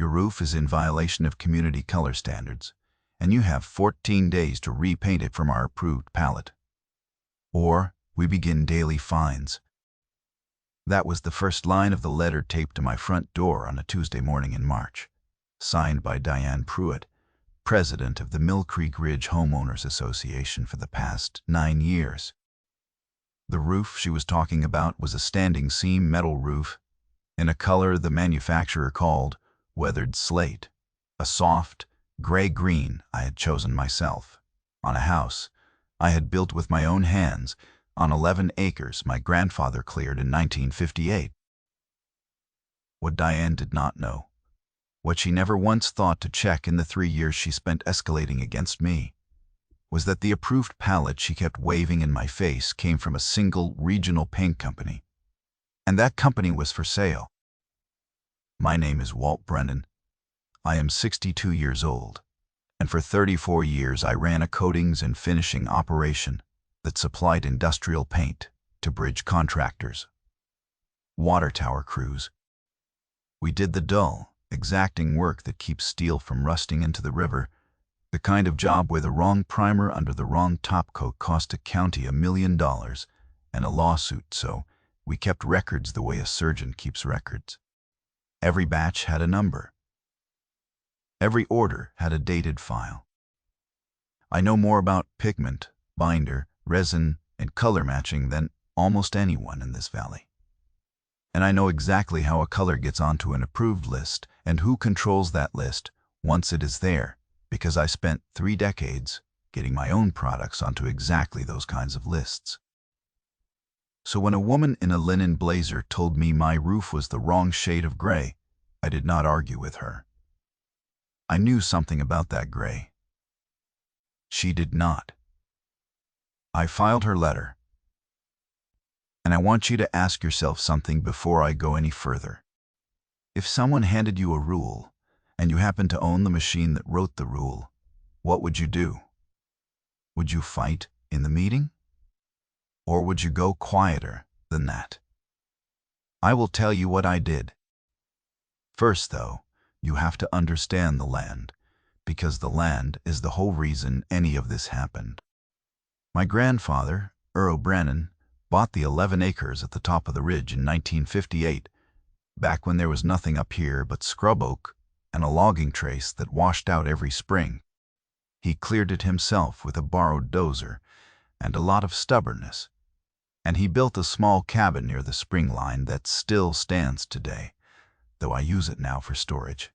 Your roof is in violation of community color standards, and you have 14 days to repaint it from our approved palette. Or we begin daily fines. That was the first line of the letter taped to my front door on a Tuesday morning in March, signed by Diane Pruitt, president of the Mill Creek Ridge Homeowners Association for the past 9 years. The roof she was talking about was a standing seam metal roof in a color the manufacturer called weathered slate, a soft, gray-green I had chosen myself, on a house I had built with my own hands on 11 acres my grandfather cleared in 1958. What Diane did not know, what she never once thought to check in the 3 years she spent escalating against me, was that the approved palette she kept waving in my face came from a single regional paint company, and that company was for sale. My name is Walt Brennan. I am 62 years old, and for 34 years I ran a coatings and finishing operation that supplied industrial paint to bridge contractors, water tower crews. We did the dull, exacting work that keeps steel from rusting into the river, the kind of job where the wrong primer under the wrong top coat cost a county $1 million and a lawsuit, so we kept records the way a surgeon keeps records. Every batch had a number. Every order had a dated file. I know more about pigment, binder, resin, and color matching than almost anyone in this valley. And I know exactly how a color gets onto an approved list and who controls that list once it is there, because I spent 3 decades getting my own products onto exactly those kinds of lists. So when a woman in a linen blazer told me my roof was the wrong shade of gray, I did not argue with her. I knew something about that gray. She did not. I filed her letter. And I want you to ask yourself something before I go any further. If someone handed you a rule, and you happen to own the machine that wrote the rule, what would you do? Would you fight in the meeting? Or would you go quieter than that? I will tell you what I did. First, though, you have to understand the land, because the land is the whole reason any of this happened. My grandfather, Earl Brennan, bought the 11 acres at the top of the ridge in 1958, back when there was nothing up here but scrub oak and a logging trace that washed out every spring. He cleared it himself with a borrowed dozer and a lot of stubbornness, and he built a small cabin near the spring line that still stands today, though I use it now for storage.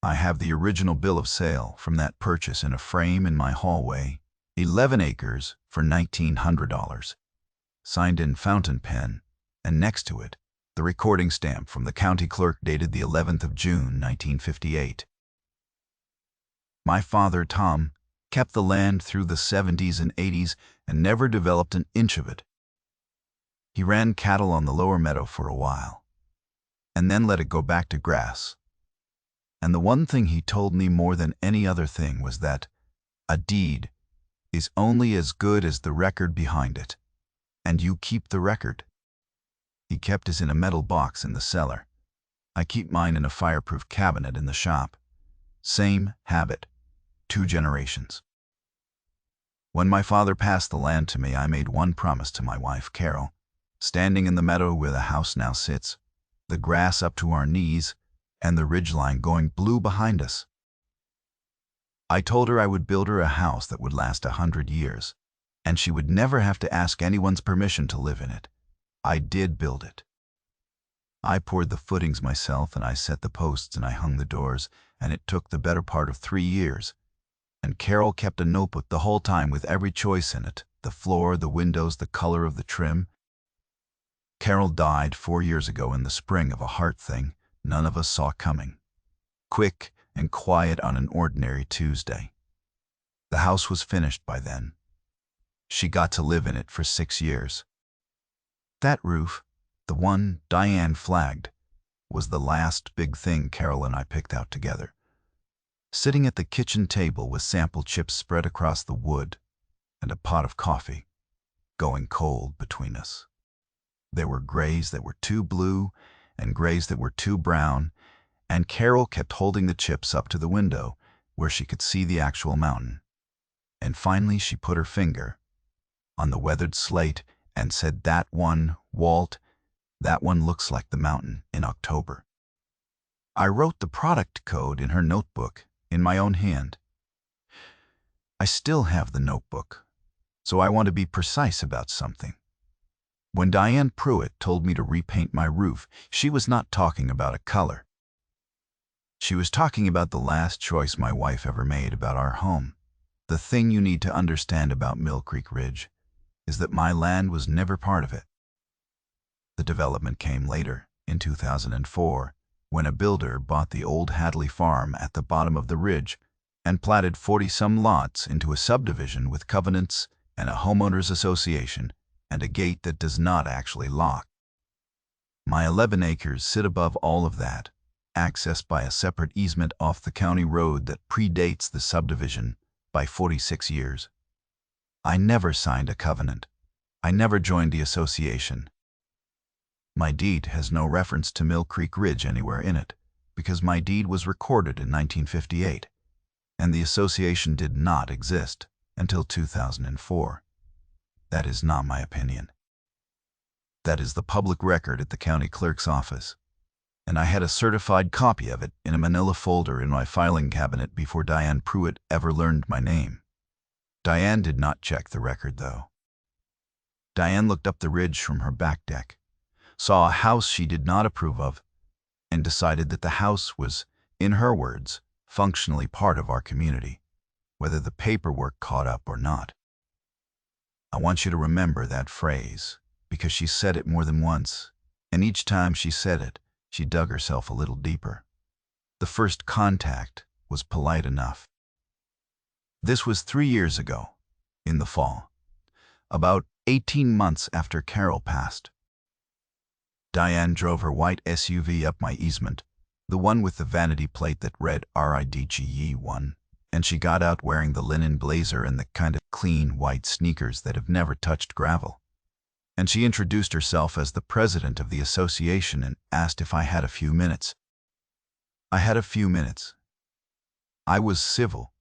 I have the original bill of sale from that purchase in a frame in my hallway, 11 acres for $1,900, signed in fountain pen, and next to it, the recording stamp from the county clerk dated the 11th of June, 1958. My father, Tom, kept the land through the 70s and 80s and never developed an inch of it. He ran cattle on the lower meadow for a while, and then let it go back to grass. And the one thing he told me more than any other thing was that a deed is only as good as the record behind it, and you keep the record. He kept his in a metal box in the cellar. I keep mine in a fireproof cabinet in the shop. Same habit, 2 generations. When my father passed the land to me, I made one promise to my wife, Carol, standing in the meadow where the house now sits, the grass up to our knees, and the ridgeline going blue behind us. I told her I would build her a house that would last 100 years, and she would never have to ask anyone's permission to live in it. I did build it. I poured the footings myself, and I set the posts, and I hung the doors, and it took the better part of 3 years. And Carol kept a notebook the whole time with every choice in it, the floor, the windows, the color of the trim. Carol died 4 years ago in the spring of a heart thing none of us saw coming. Quick and quiet on an ordinary Tuesday. The house was finished by then. She got to live in it for 6 years. That roof, the one Diane flagged, was the last big thing Carol and I picked out together. Sitting at the kitchen table with sample chips spread across the wood and a pot of coffee, going cold between us. There were grays that were too blue and grays that were too brown, and Carol kept holding the chips up to the window where she could see the actual mountain. And finally she put her finger on the weathered slate and said, "That one, Walt, that one looks like the mountain in October." I wrote the product code in her notebook in my own hand. I still have the notebook, so I want to be precise about something. When Diane Pruitt told me to repaint my roof, she was not talking about a color. She was talking about the last choice my wife ever made about our home. The thing you need to understand about Mill Creek Ridge is that my land was never part of it. The development came later, in 2004, when a builder bought the old Hadley farm at the bottom of the ridge and platted 40-some lots into a subdivision with covenants and a homeowners association and a gate that does not actually lock. My 11 acres sit above all of that, accessed by a separate easement off the county road that predates the subdivision by 46 years. I never signed a covenant. I never joined the association. My deed has no reference to Mill Creek Ridge anywhere in it, because my deed was recorded in 1958, and the association did not exist until 2004. That is not my opinion. That is the public record at the county clerk's office, and I had a certified copy of it in a manila folder in my filing cabinet before Diane Pruitt ever learned my name. Diane did not check the record, though. Diane looked up the ridge from her back deck, saw a house she did not approve of, and decided that the house was, in her words, functionally part of our community, whether the paperwork caught up or not. I want you to remember that phrase, because she said it more than once, and each time she said it, she dug herself a little deeper. The first contact was polite enough. This was 3 years ago, in the fall, about 18 months after Carol passed. Diane drove her white SUV up my easement, the one with the vanity plate that read RIDGE1, and she got out wearing the linen blazer and the kind of clean white sneakers that have never touched gravel. And she introduced herself as the president of the association and asked if I had a few minutes. I had a few minutes. I was civil.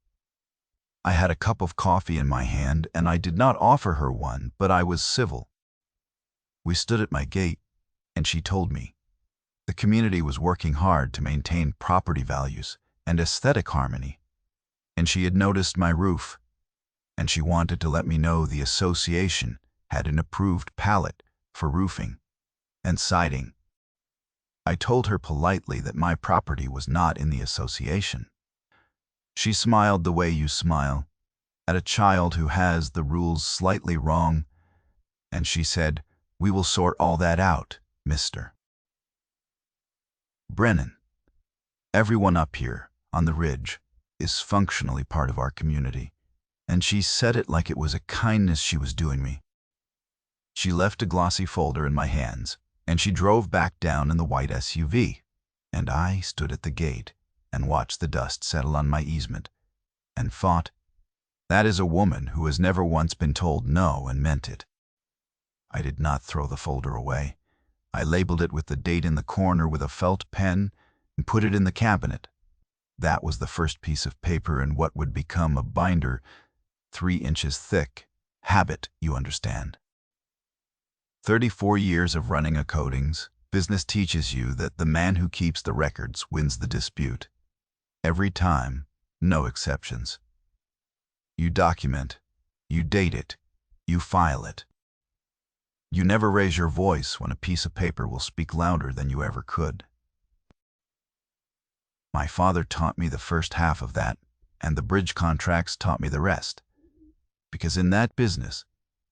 I had a cup of coffee in my hand, and I did not offer her one, but I was civil. We stood at my gate, and she told me the community was working hard to maintain property values and aesthetic harmony, and she had noticed my roof, and she wanted to let me know the association had an approved pallet for roofing and siding. I told her politely that my property was not in the association. She smiled the way you smile at a child who has the rules slightly wrong, and she said, "We will sort all that out, Mr. Brennan. Everyone up here on the ridge is functionally part of our community," and she said it like it was a kindness she was doing me. She left a glossy folder in my hands, and she drove back down in the white SUV, and I stood at the gate and watched the dust settle on my easement, and thought, that is a woman who has never once been told no and meant it. I did not throw the folder away. I labeled it with the date in the corner with a felt pen and put it in the cabinet. That was the first piece of paper in what would become a binder 3 inches thick. Habit, you understand. 34 years of running a coatings business teaches you that the man who keeps the records wins the dispute. Every time, no exceptions. You document, you date it, you file it. You never raise your voice when a piece of paper will speak louder than you ever could. My father taught me the first half of that, and the bridge contracts taught me the rest. Because in that business,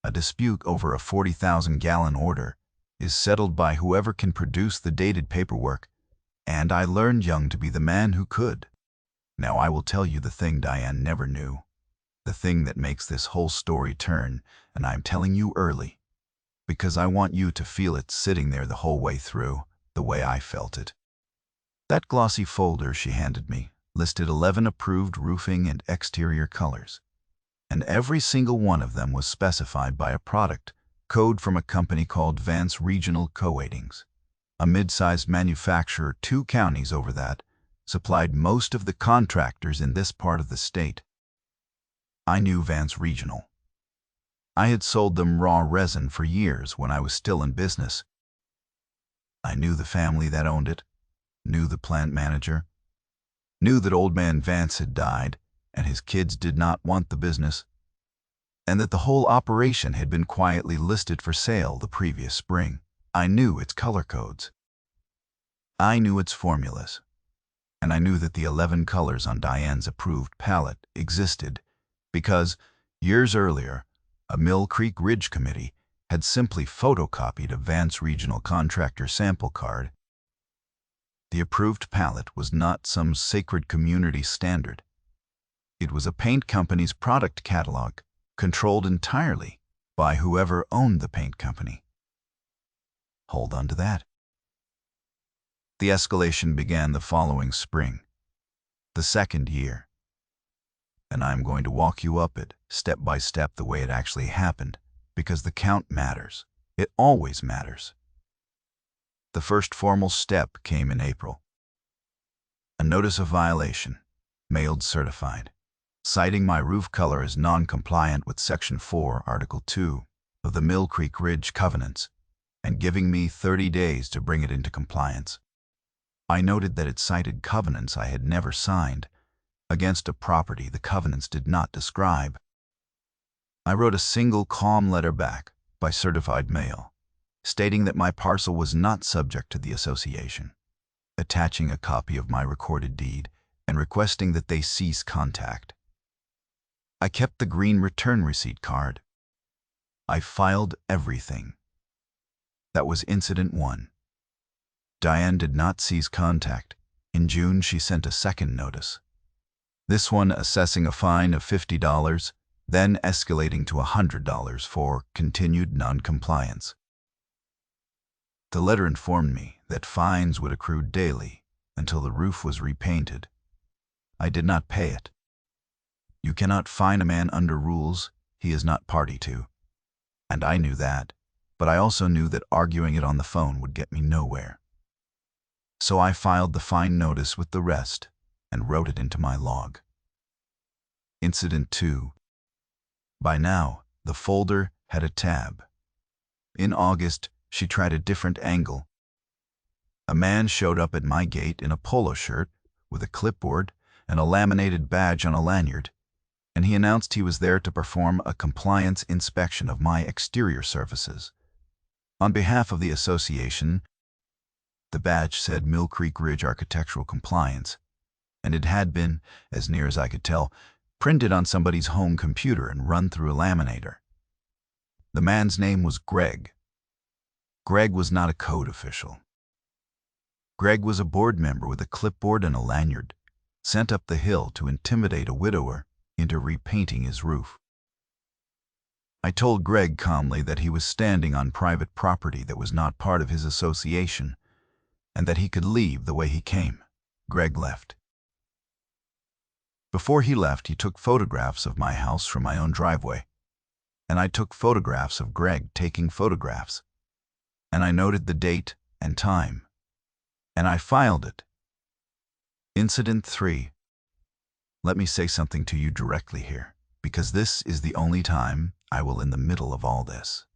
a dispute over a 40,000-gallon order is settled by whoever can produce the dated paperwork, and I learned young to be the man who could. Now I will tell you the thing Diane never knew, the thing that makes this whole story turn, and I'm telling you early, because I want you to feel it sitting there the whole way through, the way I felt it. That glossy folder she handed me listed 11 approved roofing and exterior colors, and every single one of them was specified by a product code from a company called Vance Regional Coatings, a mid-sized manufacturer 2 counties over that, supplied most of the contractors in this part of the state. I knew Vance Regional. I had sold them raw resin for years when I was still in business. I knew the family that owned it, knew the plant manager, knew that old man Vance had died and his kids did not want the business, and that the whole operation had been quietly listed for sale the previous spring. I knew its color codes. I knew its formulas. And I knew that the 11 colors on Diane's approved palette existed because, years earlier, a Mill Creek Ridge committee had simply photocopied a Vance Regional contractor sample card. The approved palette was not some sacred community standard. It was a paint company's product catalog, controlled entirely by whoever owned the paint company. Hold on to that. The escalation began the following spring, the second year. And I'm going to walk you up it, step by step, the way it actually happened, because the count matters. It always matters. The first formal step came in April. A notice of violation, mailed certified, citing my roof color as non-compliant with Section 4, Article 2 of the Mill Creek Ridge Covenants, and giving me 30 days to bring it into compliance. I noted that it cited covenants I had never signed against a property the covenants did not describe. I wrote a single calm letter back by certified mail, stating that my parcel was not subject to the association, attaching a copy of my recorded deed and requesting that they cease contact. I kept the green return receipt card. I filed everything. That was Incident 1. Diane did not cease contact. In June, she sent a second notice. This one assessing a fine of $50, then escalating to $100 for continued non-compliance. The letter informed me that fines would accrue daily until the roof was repainted. I did not pay it. You cannot fine a man under rules he is not party to. And I knew that, but I also knew that arguing it on the phone would get me nowhere. So I filed the fine notice with the rest and wrote it into my log. Incident 2. By now, the folder had a tab. In August, she tried a different angle. A man showed up at my gate in a polo shirt with a clipboard and a laminated badge on a lanyard, and he announced he was there to perform a compliance inspection of my exterior surfaces. On behalf of the association, the badge said Mill Creek Ridge Architectural Compliance, and it had been, as near as I could tell, printed on somebody's home computer and run through a laminator. The man's name was Greg. Greg was not a code official. Greg was a board member with a clipboard and a lanyard, sent up the hill to intimidate a widower into repainting his roof. I told Greg calmly that he was standing on private property that was not part of his association, and that he could leave the way he came. Greg left. Before he left, he took photographs of my house from my own driveway, and I took photographs of Greg taking photographs, and I noted the date and time, and I filed it. Incident 3. Let me say something to you directly here, because this is the only time I will in the middle of all this.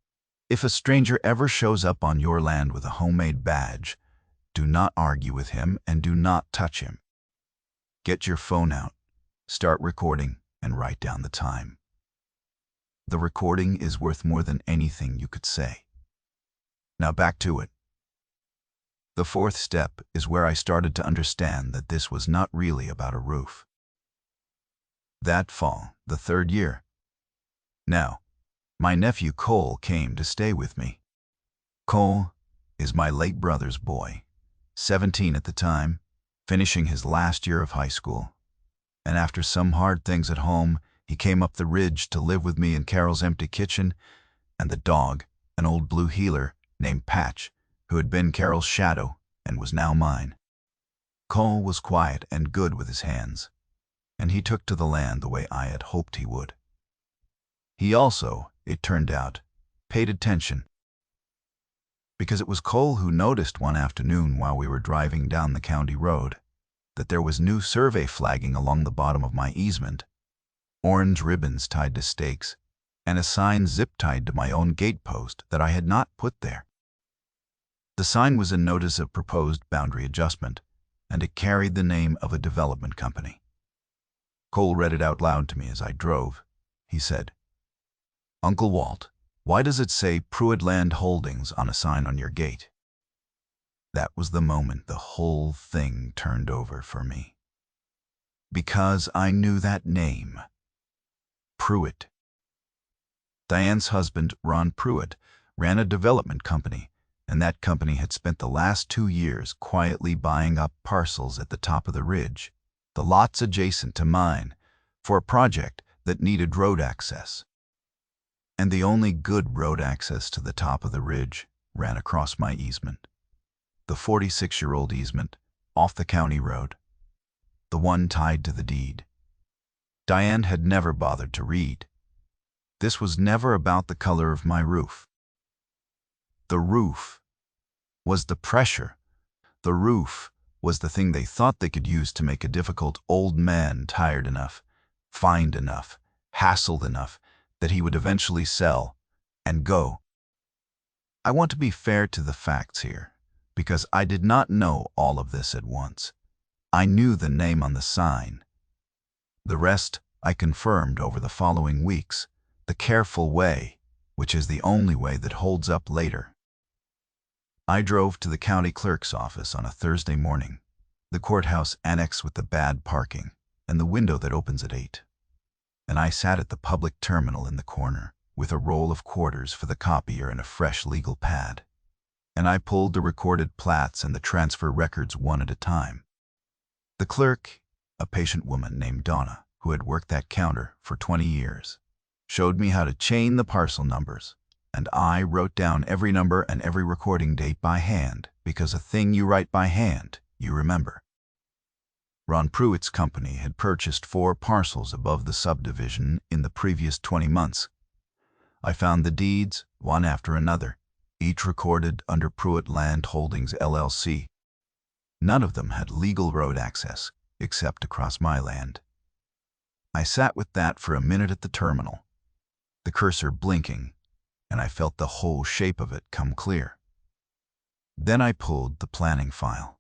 If a stranger ever shows up on your land with a homemade badge, do not argue with him and do not touch him. Get your phone out, start recording, and write down the time. The recording is worth more than anything you could say. Now back to it. The fourth step is where I started to understand that this was not really about a roof. That fall, the third year. Now, my nephew Cole came to stay with me. Cole is my late brother's boy, 17 at the time, finishing his last year of high school. And after some hard things at home, he came up the ridge to live with me in Carol's empty kitchen and the dog, an old blue heeler named Patch, who had been Carol's shadow and was now mine. Cole was quiet and good with his hands, and he took to the land the way I had hoped he would. He also, it turned out, paid attention, because it was Cole who noticed one afternoon while we were driving down the county road that there was new survey flagging along the bottom of my easement, orange ribbons tied to stakes, and a sign zip-tied to my own gate post that I had not put there. The sign was a notice of proposed boundary adjustment, and it carried the name of a development company. Cole read it out loud to me as I drove. He said, "Uncle Walt, why does it say Pruitt Land Holdings on a sign on your gate?" That was the moment the whole thing turned over for me. Because I knew that name. Pruitt. Diane's husband, Ron Pruitt, ran a development company, and that company had spent the last 2 years quietly buying up parcels at the top of the ridge, the lots adjacent to mine, for a project that needed road access. And the only good road access to the top of the ridge ran across my easement. The 46-year-old easement, off the county road. The one tied to the deed. Diane had never bothered to read. This was never about the color of my roof. The roof was the pressure. The roof was the thing they thought they could use to make a difficult old man tired enough, fined enough, hassled enough that he would eventually sell and go. I want to be fair to the facts here, because I did not know all of this at once. I knew the name on the sign. The rest I confirmed over the following weeks, the careful way, which is the only way that holds up later. I drove to the county clerk's office on a Thursday morning, the courthouse annex with the bad parking and the window that opens at 8. And I sat at the public terminal in the corner with a roll of quarters for the copier and a fresh legal pad. And I pulled the recorded plats and the transfer records one at a time. The clerk, a patient woman named Donna, who had worked that counter for 20 years, showed me how to chain the parcel numbers, and I wrote down every number and every recording date by hand, because a thing you write by hand, you remember. Ron Pruitt's company had purchased 4 parcels above the subdivision in the previous 20 months. I found the deeds, one after another, each recorded under Pruitt Land Holdings, LLC. None of them had legal road access, except across my land. I sat with that for a minute at the terminal, the cursor blinking, and I felt the whole shape of it come clear. Then I pulled the planning file.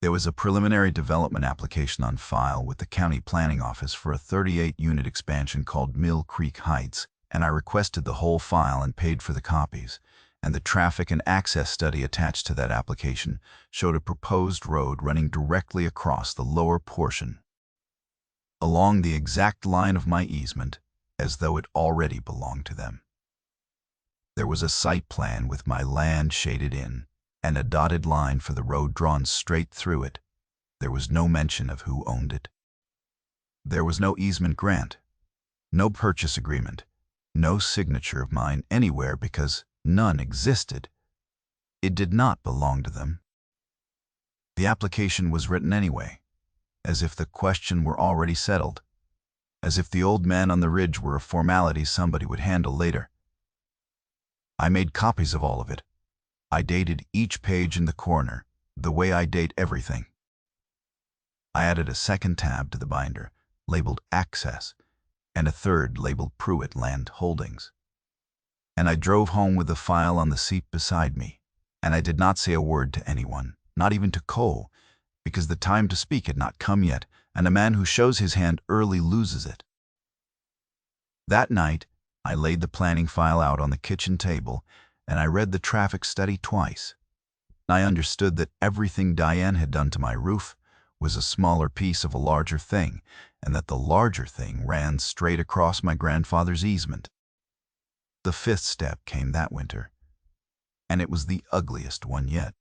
There was a preliminary development application on file with the county planning office for a 38-unit expansion called Mill Creek Heights, and I requested the whole file and paid for the copies, and the traffic and access study attached to that application showed a proposed road running directly across the lower portion, along the exact line of my easement, as though it already belonged to them. There was a site plan with my land shaded in, and a dotted line for the road drawn straight through it. There was no mention of who owned it. There was no easement grant, no purchase agreement, no signature of mine anywhere because none existed. It did not belong to them. The application was written anyway, as if the question were already settled, as if the old man on the ridge were a formality somebody would handle later. I made copies of all of it. I dated each page in the corner, the way I date everything. I added a second tab to the binder, labeled Access, and a third labeled Pruitt Land Holdings. And I drove home with the file on the seat beside me, and I did not say a word to anyone, not even to Cole, because the time to speak had not come yet, and a man who shows his hand early loses it. That night, I laid the planning file out on the kitchen table, and I read the traffic study twice. I understood that everything Diane had done to my roof was a smaller piece of a larger thing, and that the larger thing ran straight across my grandfather's easement. The 5th step came that winter, and it was the ugliest one yet.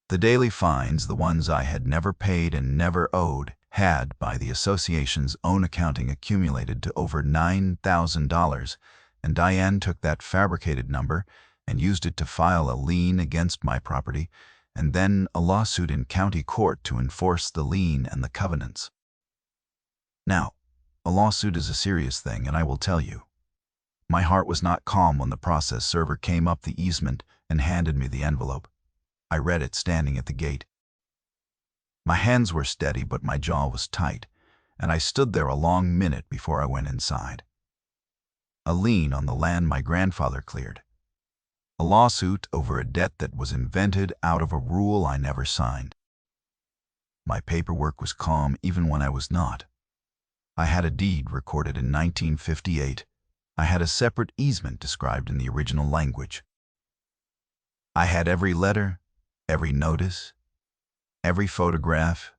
The daily fines, the ones I had never paid and never owed, had, by the association's own accounting, accumulated to over $9,000, and Diane took that fabricated number and used it to file a lien against my property, and then a lawsuit in county court to enforce the lien and the covenants. Now, a lawsuit is a serious thing, and I will tell you, my heart was not calm when the process server came up the easement and handed me the envelope. I read it standing at the gate. My hands were steady, but my jaw was tight, and I stood there a long minute before I went inside. A lien on the land my grandfather cleared. A lawsuit over a debt that was invented out of a rule I never signed. My paperwork was calm even when I was not. I had a deed recorded in 1958. I had a separate easement described in the original language. I had every letter, every notice, every photograph,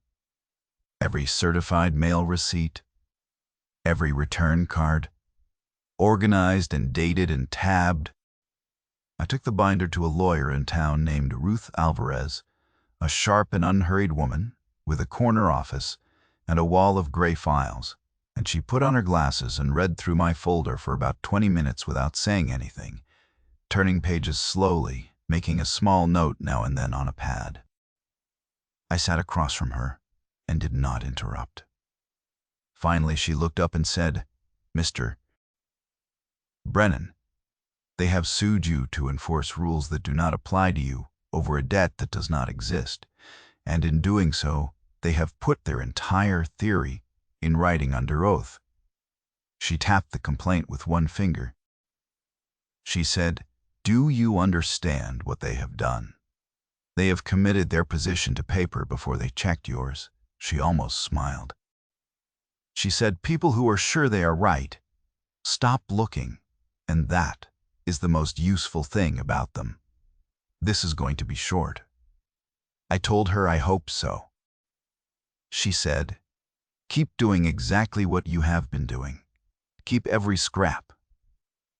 every certified mail receipt, every return card, organized and dated and tabbed. I took the binder to a lawyer in town named Ruth Alvarez, a sharp and unhurried woman with a corner office and a wall of gray files, and she put on her glasses and read through my folder for about 20 minutes without saying anything, turning pages slowly, making a small note now and then on a pad. I sat across from her and did not interrupt. Finally, she looked up and said, "Mr. Brennan, they have sued you to enforce rules that do not apply to you over a debt that does not exist, and in doing so, they have put their entire theory in writing under oath." She tapped the complaint with one finger. She said, "Do you understand what they have done? They have committed their position to paper before they checked yours." She almost smiled. She said, "People who are sure they are right stop looking, and that is the most useful thing about them. This is going to be short." I told her I hoped so. She said, "Keep doing exactly what you have been doing. Keep every scrap.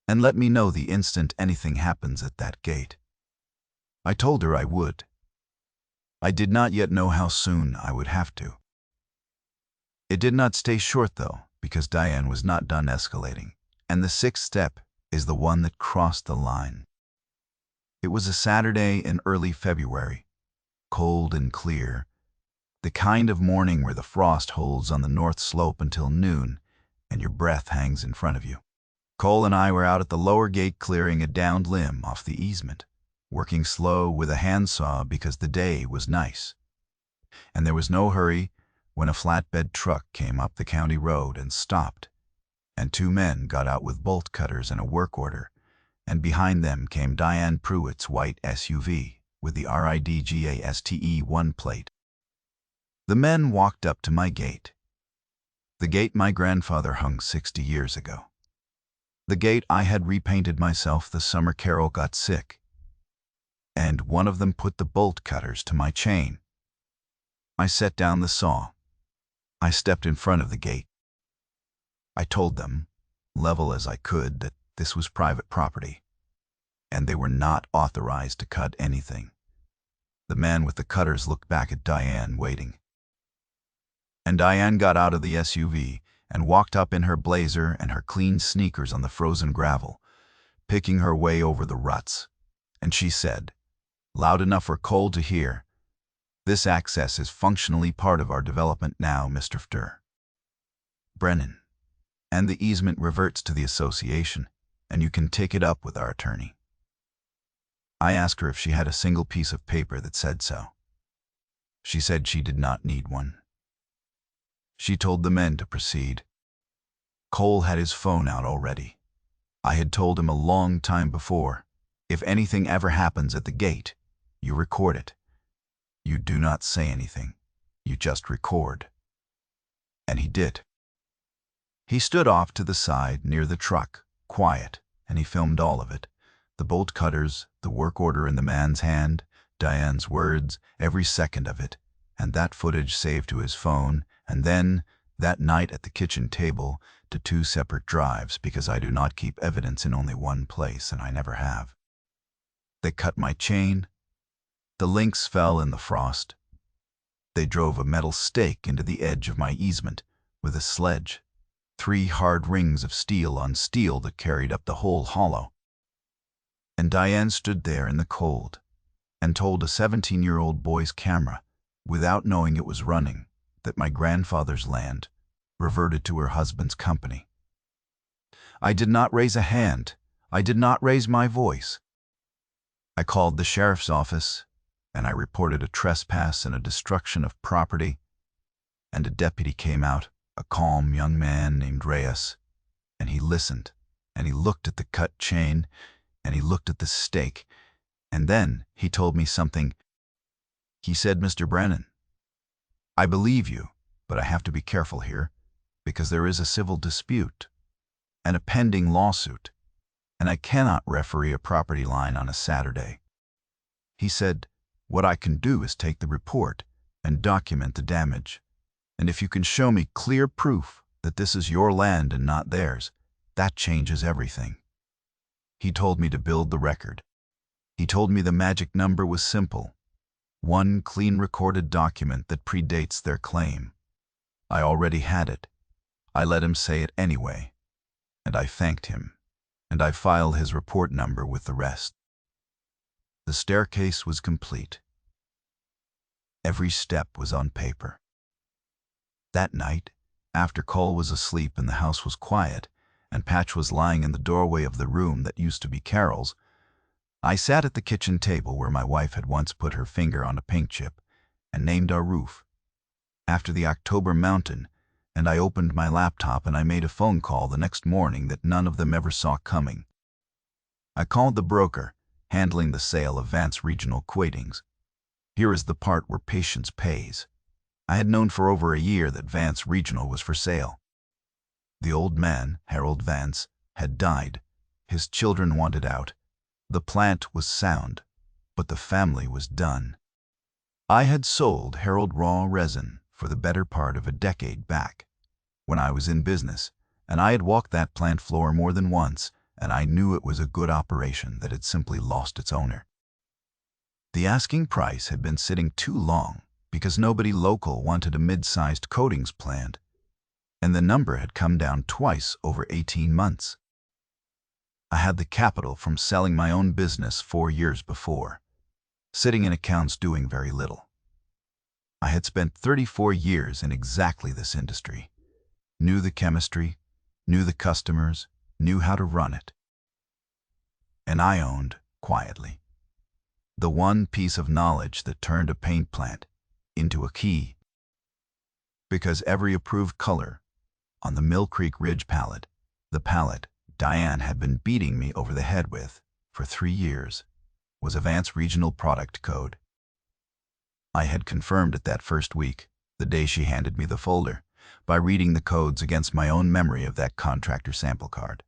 And let me know the instant anything happens at that gate." I told her I would. I did not yet know how soon I would have to. It did not stay short, though, because Diane was not done escalating, and the sixth step is the one that crossed the line. It was a Saturday in early February, cold and clear, the kind of morning where the frost holds on the north slope until noon and your breath hangs in front of you. Cole and I were out at the lower gate clearing a downed limb off the easement, working slow with a handsaw because the day was nice. And there was no hurry when a flatbed truck came up the county road and stopped, and two men got out with bolt cutters and a work order, and behind them came Diane Pruitt's white SUV with the RIDGASTE1 plate. The men walked up to my gate, the gate my grandfather hung 60 years ago, the gate I had repainted myself the summer Carol got sick, and one of them put the bolt cutters to my chain. I set down the saw. I stepped in front of the gate. I told them, level as I could, that this was private property, and they were not authorized to cut anything. The man with the cutters looked back at Diane, waiting. And Diane got out of the SUV and walked up in her blazer and her clean sneakers on the frozen gravel, picking her way over the ruts. And she said, loud enough for Cole to hear, "This access is functionally part of our development now, Mr. Brennan, and the easement reverts to the association, and you can take it up with our attorney." I asked her if she had a single piece of paper that said so. She said she did not need one. She told the men to proceed. Cole had his phone out already. I had told him a long time before, if anything ever happens at the gate, you record it. You do not say anything. You just record. And he did. He stood off to the side near the truck, quiet, and he filmed all of it. The bolt cutters, the work order in the man's hand, Diane's words, every second of it, and that footage saved to his phone, and then, that night at the kitchen table, to 2 separate drives, because I do not keep evidence in only one place, and I never have. They cut my chain. The links fell in the frost. They drove a metal stake into the edge of my easement with a sledge, 3 hard rings of steel on steel that carried up the whole hollow. And Diane stood there in the cold and told a 17-year-old boy's camera, without knowing it was running, that my grandfather's land reverted to her husband's company. I did not raise a hand. I did not raise my voice. I called the sheriff's office, and I reported a trespass and a destruction of property, and a deputy came out, a calm young man named Reyes, and he listened, and he looked at the cut chain, and he looked at the stake, and then he told me something. He said, "Mr. Brennan, I believe you, but I have to be careful here, because there is a civil dispute and a pending lawsuit, and I cannot referee a property line on a Saturday." He said, "What I can do is take the report and document the damage, and if you can show me clear proof that this is your land and not theirs, that changes everything." He told me to build the record. He told me the magic number was simple: one clean recorded document that predates their claim. I already had it. I let him say it anyway, and I thanked him, and I filed his report number with the rest. The staircase was complete. Every step was on paper. That night, after Cole was asleep and the house was quiet, and Patch was lying in the doorway of the room that used to be Carol's, I sat at the kitchen table where my wife had once put her finger on a paint chip and named our roof after the October mountain, and I opened my laptop and I made a phone call the next morning that none of them ever saw coming. I called the broker handling the sale of Vance Regional Quadings. Here is the part where patience pays. I had known for over a year that Vance Regional was for sale. The old man, Harold Vance, had died. His children wanted out. The plant was sound, but the family was done. I had sold Harold raw resin for the better part of a decade back, when I was in business, and I had walked that plant floor more than once, and I knew it was a good operation that had simply lost its owner. The asking price had been sitting too long because nobody local wanted a mid-sized coatings plant, and the number had come down twice over 18 months. I had the capital from selling my own business 4 years before, sitting in accounts doing very little. I had spent 34 years in exactly this industry, knew the chemistry, knew the customers, knew how to run it. And I owned, quietly, the one piece of knowledge that turned a paint plant into a key. Because every approved color on the Mill Creek Ridge palette, the palette Diane had been beating me over the head with for 3 years, was a Vance Regional product code. I had confirmed it that first week, the day she handed me the folder, by reading the codes against my own memory of that contractor sample card.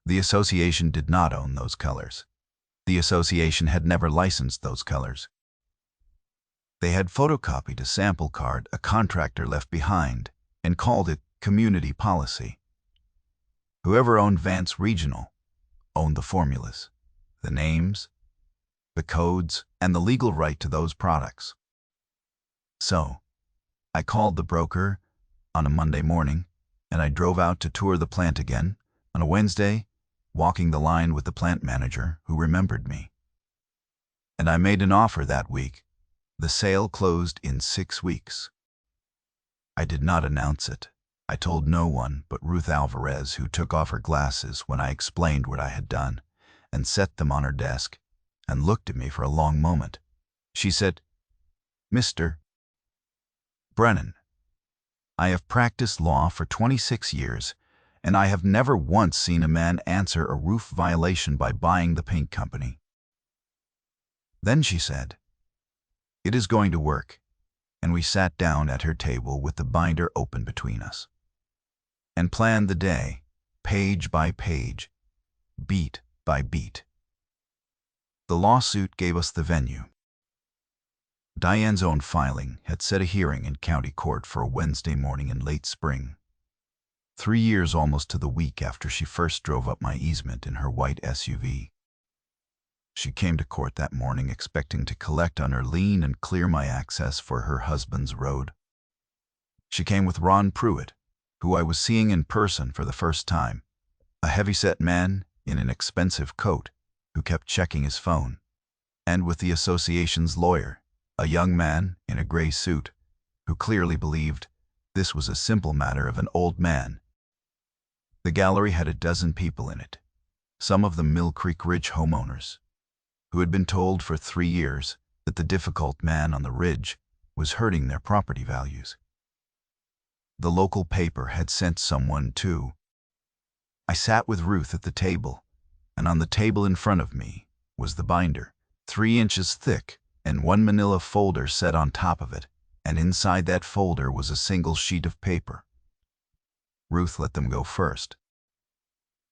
The association did not own those colors. The association had never licensed those colors. They had photocopied a sample card a contractor left behind and called it community policy. Whoever owned Vance Regional owned the formulas, the names, the codes, and the legal right to those products. So, I called the broker on a Monday morning, and I drove out to tour the plant again on a Wednesday, walking the line with the plant manager who remembered me. And I made an offer that week. The sale closed in 6 weeks. I did not announce it. I told no one but Ruth Alvarez, who took off her glasses when I explained what I had done, and set them on her desk, and looked at me for a long moment. She said, "Mr. Brennan, I have practiced law for 26 years, and I have never once seen a man answer a roof violation by buying the paint company." Then she said, "It is going to work," and we sat down at her table with the binder open between us, and planned the day, page by page, beat by beat. The lawsuit gave us the venue. Diane's own filing had set a hearing in county court for a Wednesday morning in late spring, 3 years almost to the week after she first drove up my easement in her white SUV. She came to court that morning expecting to collect on her lien and clear my access for her husband's road. She came with Ron Pruitt, who I was seeing in person for the first time, a heavy-set man in an expensive coat who kept checking his phone, and with the association's lawyer, a young man in a gray suit who clearly believed this was a simple matter of an old man. The gallery had a dozen people in it, some of them Mill Creek Ridge homeowners, who had been told for 3 years that the difficult man on the ridge was hurting their property values. The local paper had sent someone too. I sat with Ruth at the table, and on the table in front of me was the binder, 3 inches thick, and one manila folder set on top of it, and inside that folder was a single sheet of paper. Ruth let them go first.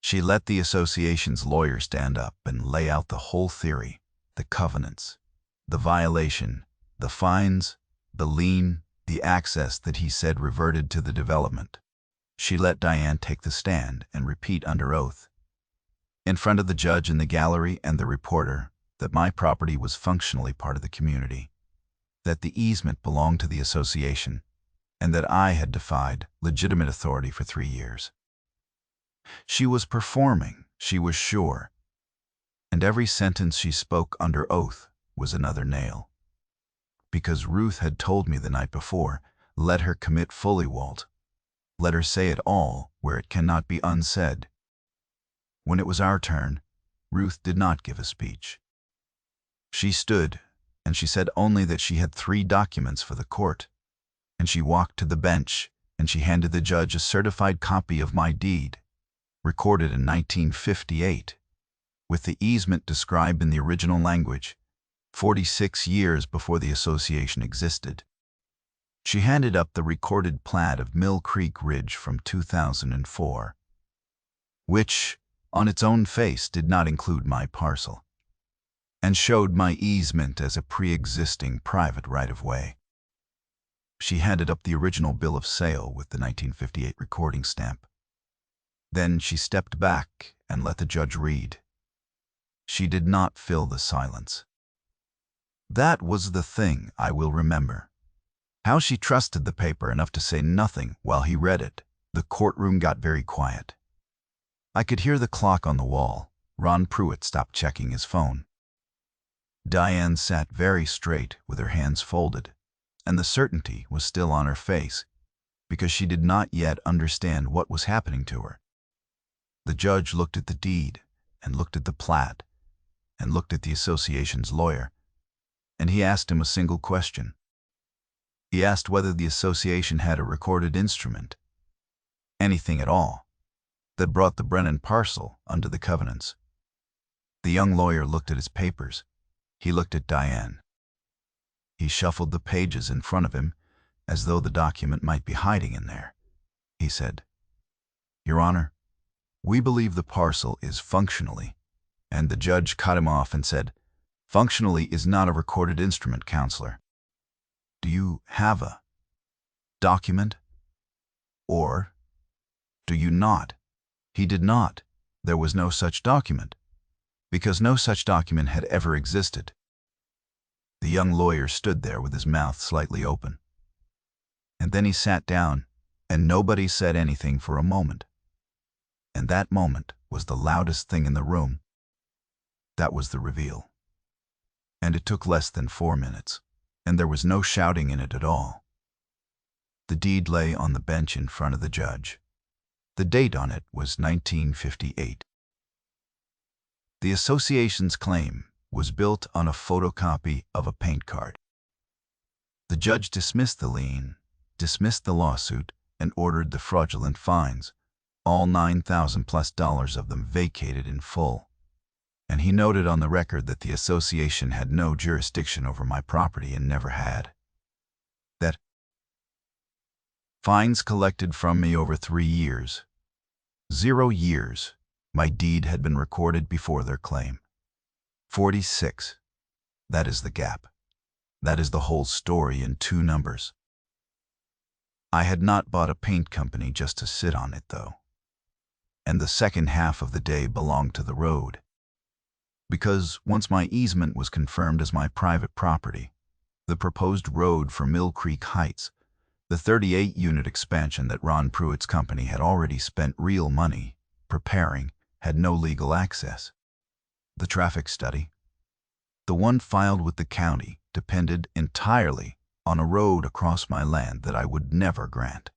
She let the association's lawyer stand up and lay out the whole theory, the covenants, the violation, the fines, the lien, the access that he said reverted to the development. She let Diane take the stand and repeat under oath, in front of the judge in the gallery and the reporter, that my property was functionally part of the community, that the easement belonged to the association, and that I had defied legitimate authority for 3 years. She was performing, she was sure, and every sentence she spoke under oath was another nail. Because Ruth had told me the night before, let her commit fully, Walt. Let her say it all where it cannot be unsaid. When it was our turn, Ruth did not give a speech. She stood, and she said only that she had 3 documents for the court, and she walked to the bench, and she handed the judge a certified copy of my deed, recorded in 1958, with the easement described in the original language, 46 years before the association existed. She handed up the recorded plat of Mill Creek Ridge from 2004, which, on its own face, did not include my parcel, and showed my easement as a pre-existing private right-of-way. She handed up the original bill of sale with the 1958 recording stamp. Then she stepped back and let the judge read. She did not fill the silence. That was the thing I will remember. How she trusted the paper enough to say nothing while he read it. The courtroom got very quiet. I could hear the clock on the wall. Ron Pruitt stopped checking his phone. Diane sat very straight with her hands folded, and the certainty was still on her face, because she did not yet understand what was happening to her. The judge looked at the deed, and looked at the plat, and looked at the association's lawyer, and he asked him a single question. He asked whether the association had a recorded instrument, anything at all, that brought the Brennan parcel under the covenants. The young lawyer looked at his papers. He looked at Diane. He shuffled the pages in front of him as though the document might be hiding in there. He said, "Your Honor, we believe the parcel is functionally," and the judge cut him off and said, "Functionally is not a recorded instrument, counselor. Do you have a document? Or do you not?" He did not. There was no such document, because no such document had ever existed. The young lawyer stood there with his mouth slightly open. And then he sat down, and nobody said anything for a moment. And that moment was the loudest thing in the room. That was the reveal. And it took less than 4 minutes, and there was no shouting in it at all. The deed lay on the bench in front of the judge. The date on it was 1958. The association's claim was built on a photocopy of a paint card. The judge dismissed the lien, dismissed the lawsuit, and ordered the fraudulent fines, all $9,000+ of them vacated in full. And he noted on the record that the association had no jurisdiction over my property and never had. That fines collected from me over 3 years, 0 years, my deed had been recorded before their claim. 46. That is the gap. That is the whole story in 2 numbers. I had not bought a paint company just to sit on it, though. And the second half of the day belonged to the road. Because once my easement was confirmed as my private property, the proposed road for Mill Creek Heights, the 38-unit expansion that Ron Pruitt's company had already spent real money preparing, had no legal access. The traffic study, the one filed with the county, depended entirely on a road across my land that I would never grant.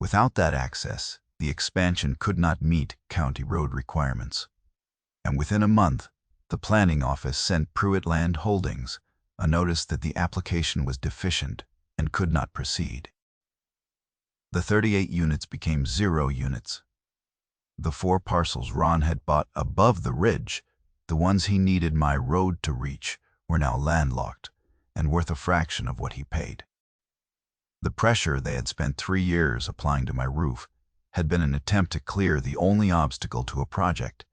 Without that access, the expansion could not meet county road requirements. And within a month, the planning office sent Pruitt Land Holdings a notice that the application was deficient and could not proceed. The 38 units became 0 units. The 4 parcels Ron had bought above the ridge, the ones he needed my road to reach, were now landlocked and worth a fraction of what he paid. The pressure they had spent 3 years applying to my roof had been an attempt to clear the only obstacle to a project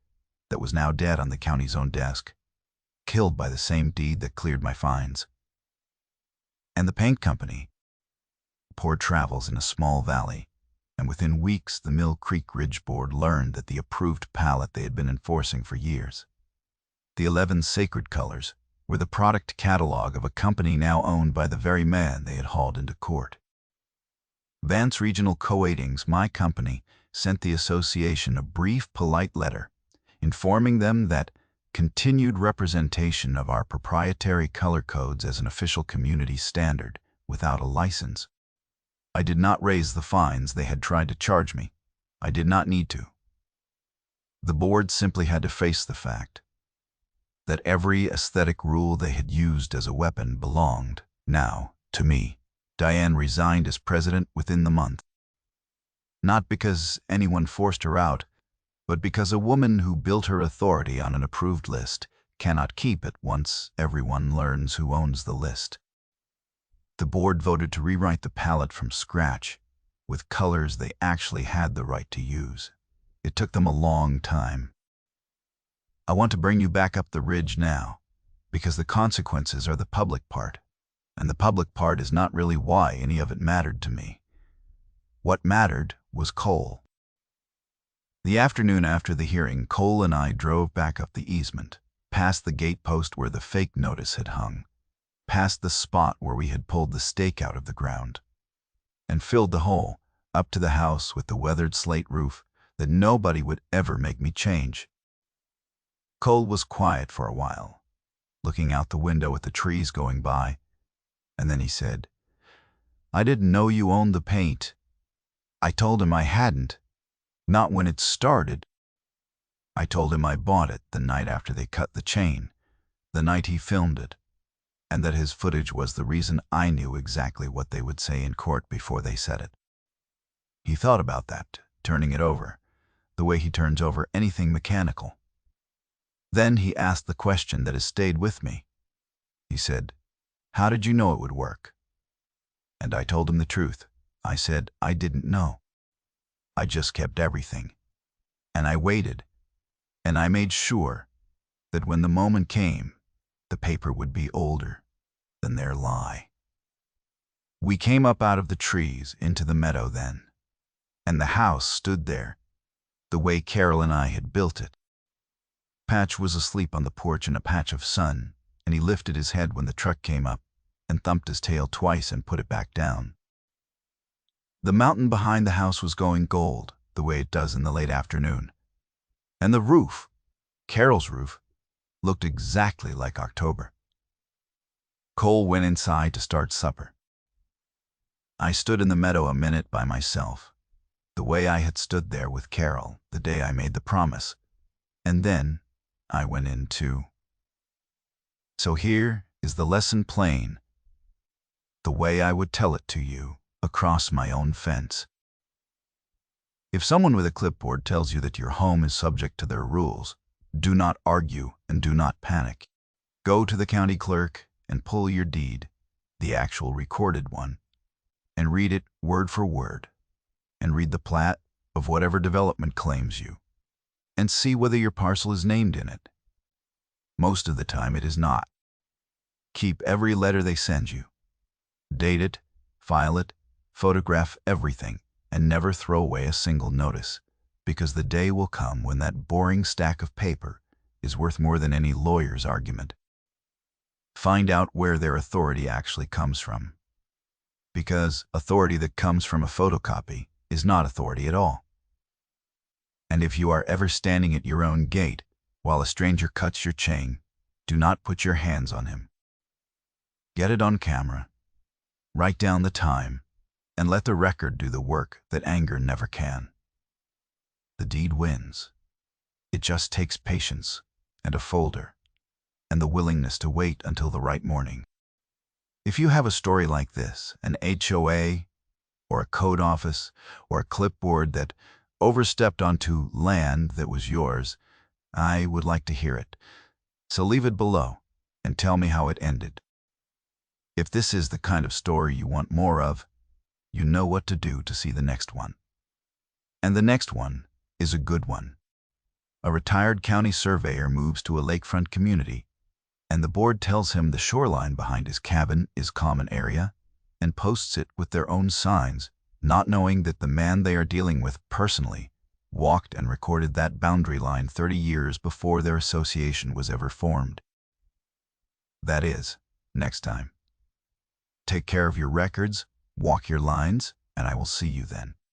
that was now dead on the county's own desk, killed by the same deed that cleared my fines. And the paint company poured travels in a small valley, and within weeks the Mill Creek Ridge Board learned that the approved palette they had been enforcing for years, the 11 sacred colors, were the product catalog of a company now owned by the very man they had hauled into court. Vance Regional Coatings, my company, sent the association a brief, polite letter informing them that continued representation of our proprietary color codes as an official community standard without a license. I did not raise the fines they had tried to charge me. I did not need to. The board simply had to face the fact that every aesthetic rule they had used as a weapon belonged, now, to me. Diane resigned as president within the month. Not because anyone forced her out, but because a woman who built her authority on an approved list cannot keep it once everyone learns who owns the list. The board voted to rewrite the palette from scratch, with colors they actually had the right to use. It took them a long time. I want to bring you back up the ridge now, because the consequences are the public part, and the public part is not really why any of it mattered to me. What mattered was Cole. The afternoon after the hearing, Cole and I drove back up the easement, past the gate post where the fake notice had hung, past the spot where we had pulled the stake out of the ground, and filled the hole up to the house with the weathered slate roof that nobody would ever make me change. Cole was quiet for a while, looking out the window at the trees going by, and then he said, "I didn't know you owned the paint." I told him I hadn't, not when it started. I told him I bought it the night after they cut the chain, the night he filmed it, and that his footage was the reason I knew exactly what they would say in court before they said it. He thought about that, turning it over, the way he turns over anything mechanical. Then he asked the question that has stayed with me. He said, "How did you know it would work?" And I told him the truth. I said I didn't know. I just kept everything. And I waited, and I made sure that when the moment came, the paper would be older than their lie. We came up out of the trees into the meadow then, and the house stood there, the way Carol and I had built it. Patch was asleep on the porch in a patch of sun, and he lifted his head when the truck came up and thumped his tail twice and put it back down. The mountain behind the house was going gold, the way it does in the late afternoon. And the roof, Carol's roof, looked exactly like October. Cole went inside to start supper. I stood in the meadow a minute by myself, the way I had stood there with Carol the day I made the promise, and then I went in too. So here is the lesson plain, the way I would tell it to you across my own fence. If someone with a clipboard tells you that your home is subject to their rules, do not argue and do not panic. Go to the county clerk and pull your deed, the actual recorded one, and read it word for word, and read the plat of whatever development claims you, and see whether your parcel is named in it. Most of the time it is not. Keep every letter they send you. Date it, file it, photograph everything, and never throw away a single notice, because the day will come when that boring stack of paper is worth more than any lawyer's argument. Find out where their authority actually comes from, because authority that comes from a photocopy is not authority at all. And if you are ever standing at your own gate while a stranger cuts your chain, do not put your hands on him. Get it on camera, write down the time, and let the record do the work that anger never can. The deed wins. It just takes patience and a folder and the willingness to wait until the right morning. If you have a story like this, an HOA, or a code office, or a clipboard that overstepped onto land that was yours, I would like to hear it. So leave it below and tell me how it ended. If this is the kind of story you want more of, you know what to do to see the next one. And the next one is a good one. A retired county surveyor moves to a lakefront community, and the board tells him the shoreline behind his cabin is common area and posts it with their own signs, not knowing that the man they are dealing with personally walked and recorded that boundary line 30 years before their association was ever formed. That is, next time. Take care of your records, walk your lines, and I will see you then.